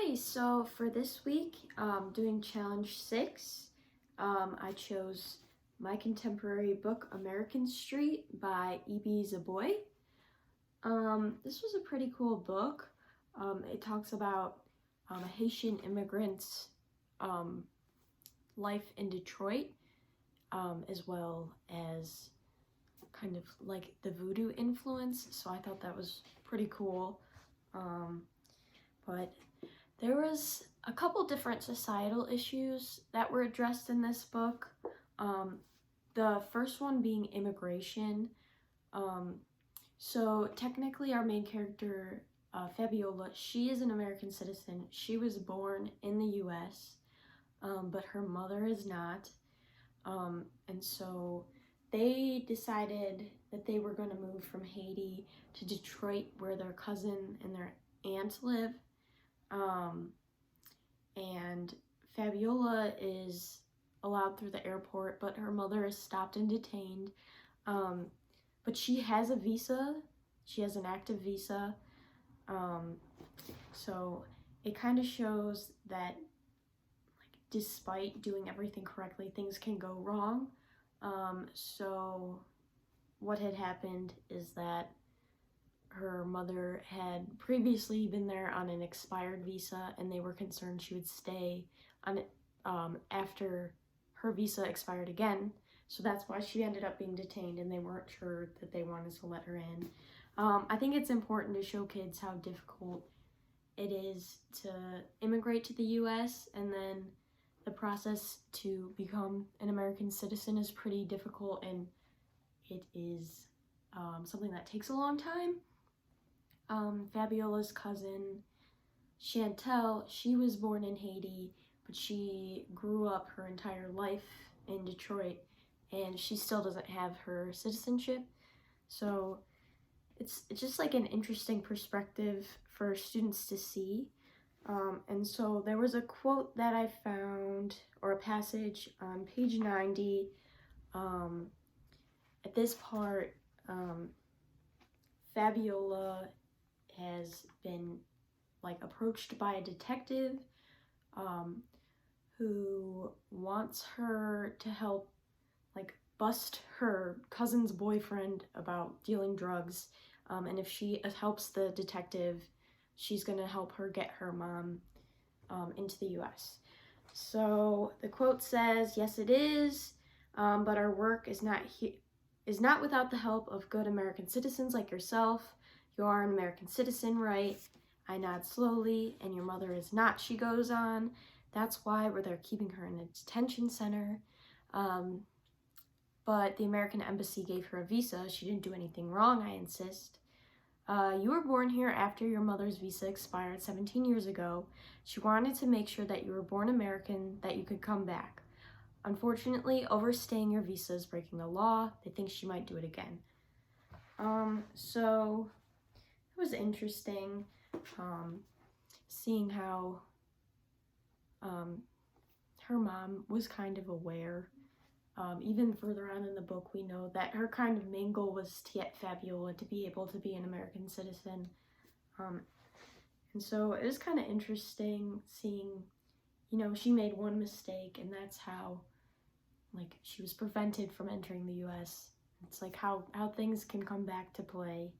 Okay, so for this week, doing challenge 6, I chose my contemporary book, American Street by Ibi Zoboi. This was a pretty cool book. It talks about a Haitian immigrant's life in Detroit, as well as kind of like the voodoo influence, so I thought that was pretty cool. But there was a couple different societal issues that were addressed in this book. The first one being immigration. So technically our main character, Fabiola, she is an American citizen. She was born in the US, but her mother is not. And so they decided that they were going to move from Haiti to Detroit, where their cousin and their aunt live. And Fabiola is allowed through the airport, but her mother is stopped and detained. But she has a visa. She has an active visa. So it kind of shows that, like, despite doing everything correctly, things can go wrong. So what had happened is that her mother had previously been there on an expired visa, and they were concerned she would stay on it after her visa expired again. So that's why she ended up being detained, and they weren't sure that they wanted to let her in. I think it's important to show kids how difficult it is to immigrate to the US, and then the process to become an American citizen is pretty difficult, and it is something that takes a long time. Fabiola's cousin, Chantel, she was born in Haiti, but she grew up her entire life in Detroit, and she still doesn't have her citizenship. So it's just like an interesting perspective for students to see. And so there was a quote that I found, or a passage on page 90. At this part, Fabiola has been approached by a detective who wants her to help bust her cousin's boyfriend about dealing drugs, and if she helps the detective, she's gonna help her get her mom into the US. So the quote says, "Yes, it is, but our work is not without the help of good American citizens like yourself. You are an American citizen, right?" I nod slowly. "And your mother is not," she goes on. "That's why they're keeping her in a detention center. But the American embassy gave her a visa. She didn't do anything wrong," I insist. You were born here after your mother's visa expired 17 years ago. She wanted to make sure that you were born American, that you could come back. Unfortunately, overstaying your visa is breaking the law. They think she might do it again." So it was interesting seeing how her mom was kind of aware. Even further on in the book, we know that her kind of main goal was to get Fabiola to be able to be an American citizen. And so it was kind of interesting seeing, she made one mistake, and that's how, she was prevented from entering the US. It's like how things can come back to play.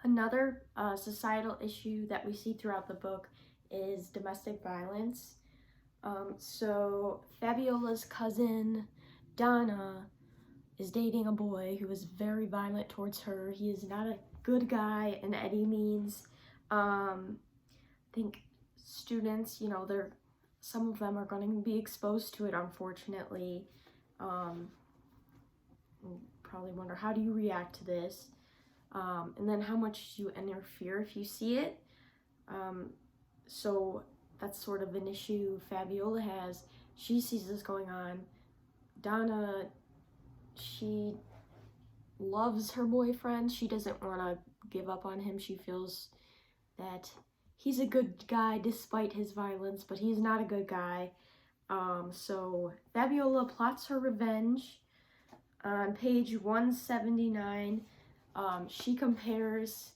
Another societal issue that we see throughout the book is domestic violence. So Fabiola's cousin, Donna, is dating a boy who is very violent towards her. He is not a good guy in any means. I think students, some of them are going to be exposed to it, unfortunately. Probably wonder, how do you react to this? And then how much do you interfere if you see it? So that's sort of an issue Fabiola has. She sees this going on. Donna, she loves her boyfriend. She doesn't want to give up on him. She feels that he's a good guy despite his violence, but he's not a good guy. So Fabiola plots her revenge. On page 179, she compares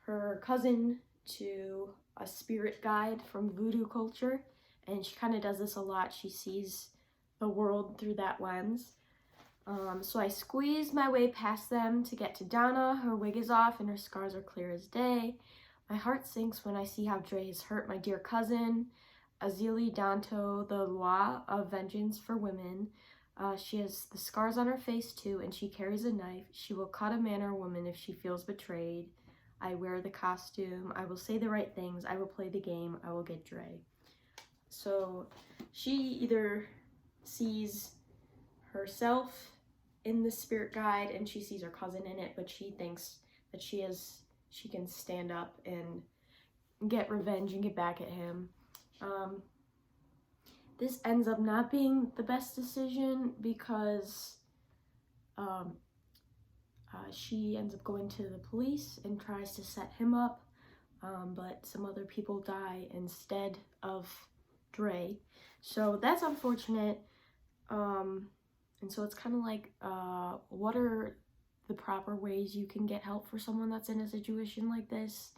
her cousin to a spirit guide from voodoo culture, and she kind of does this a lot. She sees the world through that lens. So I squeeze my way past them to get to Donna. Her wig is off and her scars are clear as day. My heart sinks when I see how Dre has hurt my dear cousin, Azili Danto, the Loi of Vengeance for Women. She has the scars on her face too, and she carries a knife. She will cut a man or woman if she feels betrayed. I wear the costume. I will say the right things. I will play the game. I will get Dre. So she either sees herself in the spirit guide and she sees her cousin in it, but she thinks that she can stand up and get revenge and get back at him. This ends up not being the best decision because she ends up going to the police and tries to set him up, but some other people die instead of Dre. So that's unfortunate. And so it's kind of like, what are the proper ways you can get help for someone that's in a situation like this?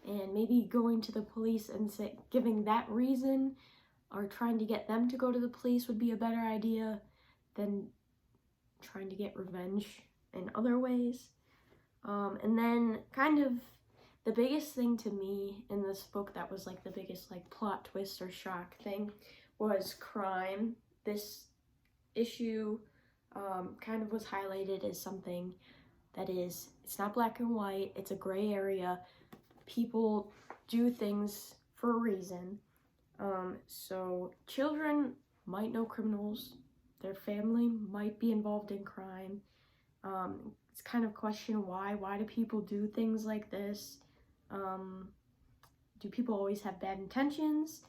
And maybe going to the police and giving that reason or trying to get them to go to the police would be a better idea than trying to get revenge in other ways. And then kind of the biggest thing to me in this book that was like the biggest like plot twist or shock thing was crime. This issue kind of was highlighted as something that it's not black and white, it's a gray area. People do things for a reason. So children might know criminals, their family might be involved in crime. It's kind of question why do people do things like this? Do people always have bad intentions?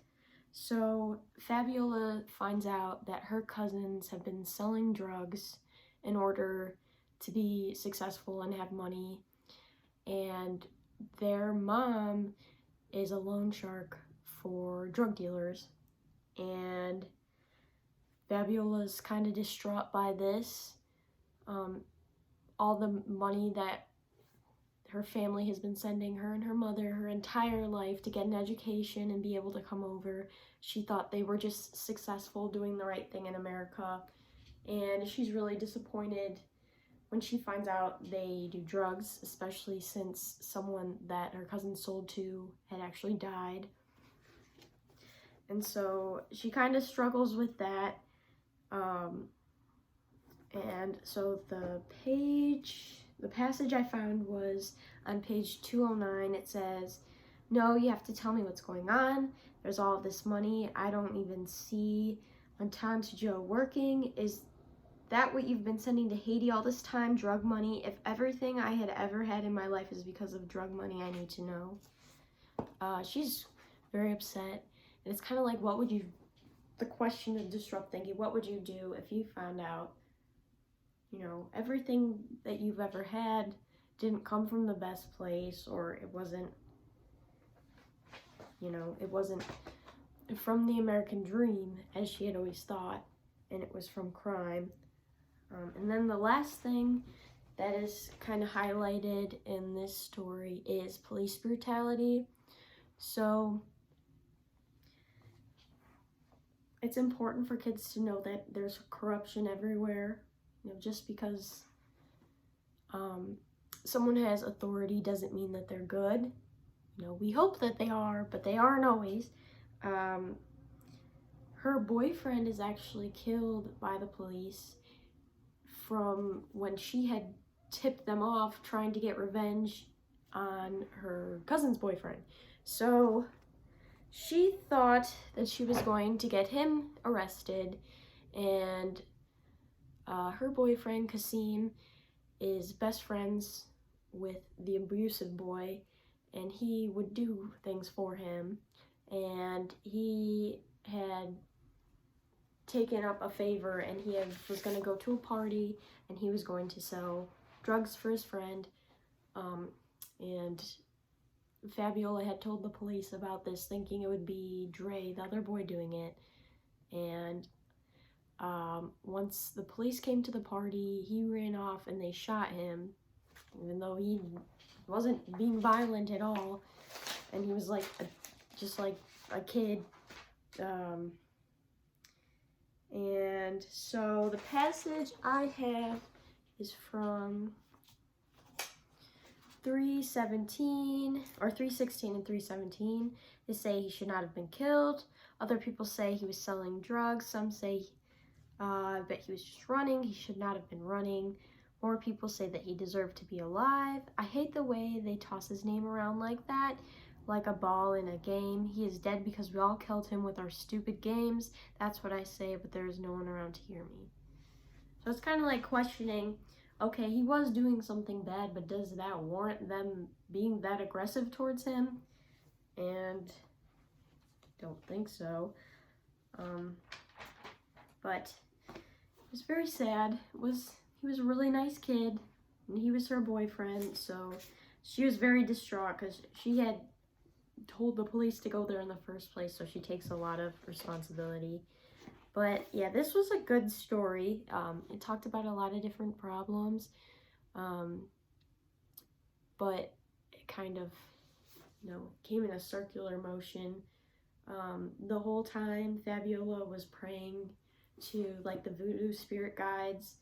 So Fabiola finds out that her cousins have been selling drugs in order to be successful and have money, and their mom is a loan shark for drug dealers, and Fabiola's kind of distraught by this. All the money that her family has been sending her and her mother her entire life to get an education and be able to come over. She thought they were just successful doing the right thing in America, and she's really disappointed when she finds out they do drugs, especially since someone that her cousin sold to had actually died. And so she kind of struggles with that. And so the passage I found was on page 209. It says, "No, you have to tell me what's going on. There's all this money. I don't even see Entente Joe working. Is that what you've been sending to Haiti all this time? Drug money? If everything I had ever had in my life is because of drug money, I need to know." She's very upset. And it's kind of like, the question to disrupt thinking, what would you do if you found out, everything that you've ever had didn't come from the best place, or it wasn't from the American dream, as she had always thought, and it was from crime. And then the last thing that is kind of highlighted in this story is police brutality. So it's important for kids to know that there's corruption everywhere. Just because someone has authority doesn't mean that they're good. We hope that they are, but they aren't always. Her boyfriend is actually killed by the police from when she had tipped them off trying to get revenge on her cousin's boyfriend. So she thought that she was going to get him arrested, and her boyfriend, Kasim, is best friends with the abusive boy, and he would do things for him, and he had taken up a favor, and he was going to go to a party, and he was going to sell drugs for his friend, and Fabiola had told the police about this, thinking it would be Dre, the other boy, doing it, and once the police came to the party, he ran off and they shot him, even though he wasn't being violent at all. and he was like just like a kid. And so the passage I have is from 3:17 or 3:16 and 3:17. They say he should not have been killed. Other people say he was selling drugs. Some say that he was just running. He should not have been running. More people say that he deserved to be alive. I hate the way they toss his name around like that, like a ball in a game. He is dead because we all killed him with our stupid games. That's what I say, but there is no one around to hear me. So it's kind of like questioning, okay, he was doing something bad, but does that warrant them being that aggressive towards him? And I don't think so. But it was very sad. He was a really nice kid, and he was her boyfriend, so she was very distraught because she had told the police to go there in the first place, so she takes a lot of responsibility. But yeah, this was a good story. It talked about a lot of different problems, but it kind of, came in a circular motion. The whole time, Fabiola was praying to like the voodoo spirit guides,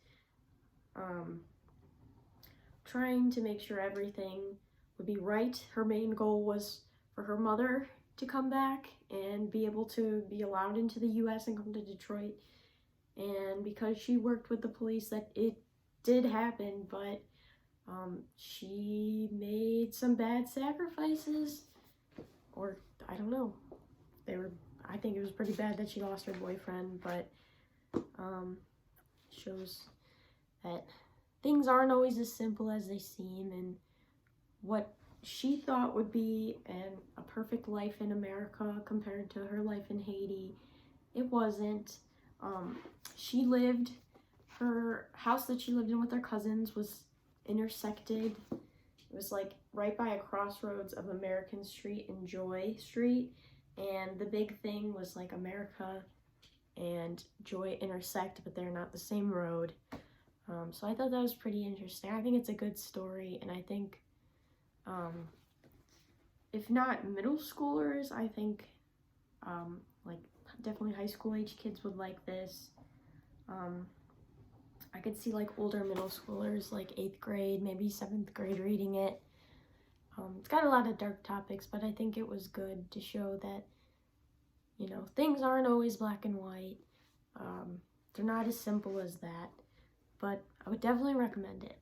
trying to make sure everything would be right. Her main goal was for her mother to come back and be able to be allowed into the US and come to Detroit. And because she worked with the police, that it did happen, but she made some bad sacrifices, or I don't know. I think it was pretty bad that she lost her boyfriend, but shows that things aren't always as simple as they seem, and what she thought would be a perfect life in America compared to her life in Haiti, it wasn't. Her house that she lived in with her cousins was intersected. It was like right by a crossroads of American Street and Joy Street, and the big thing was like America and Joy intersect, but they're not the same road. So I thought that was pretty interesting. I think it's a good story, and I think if not middle schoolers, I think like definitely high school age kids would like this. I could see like older middle schoolers, like 8th grade, maybe 7th grade, reading it. It's got a lot of dark topics, but I think it was good to show that, things aren't always black and white. They're not as simple as that, but I would definitely recommend it.